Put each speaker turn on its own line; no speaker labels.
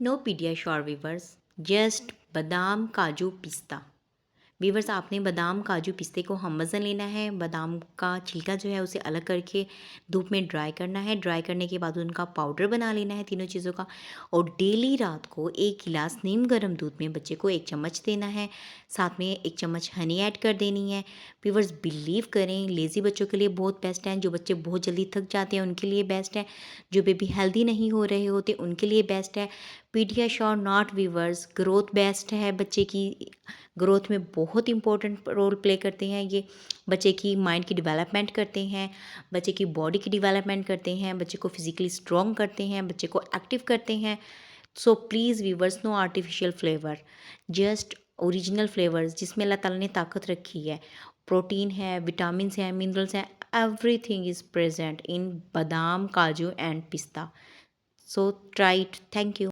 No PediaSure viewers, just बादाम काजू पिस्ता। वीवर्स, आपने बादाम काजू पिस्ते को हम वज़न लेना है। बादाम का छिलका जो है उसे अलग करके धूप में ड्राई करना है। ड्राई करने के बाद उनका पाउडर बना लेना है तीनों चीज़ों का। और डेली रात को 1 गिलास नीम गर्म दूध में बच्चे को 1 चम्मच देना है। साथ में 1 चम्मच हनी ऐड कर देनी है। वीवर्स, बिलीव करें, लेज़ी बच्चों के लिए बहुत बेस्ट है। जो बच्चे बहुत जल्दी थक जाते हैं उनके लिए बेस्ट है। जो बेबी हेल्दी नहीं हो रहे होते उनके लिए बेस्ट है। PediaSure not viewers, growth best है। बच्चे की ग्रोथ में बहुत इंपॉर्टेंट रोल प्ले करते हैं ये। बच्चे की माइंड की डेवलपमेंट करते हैं, बच्चे की बॉडी की डेवलपमेंट करते हैं, बच्चे को फिजिकली स्ट्रॉन्ग करते हैं, बच्चे को एक्टिव करते हैं। So please viewers, no artificial flavour, just original flavours जिसमें अल्लाह ताला ने ताकत रखी है। प्रोटीन है, विटामिन हैं, मिनरल्स हैं, एवरीथिंग इज़ प्रेजेंट इन बादाम काजू एंड पिस्ता। So try it. Thank you.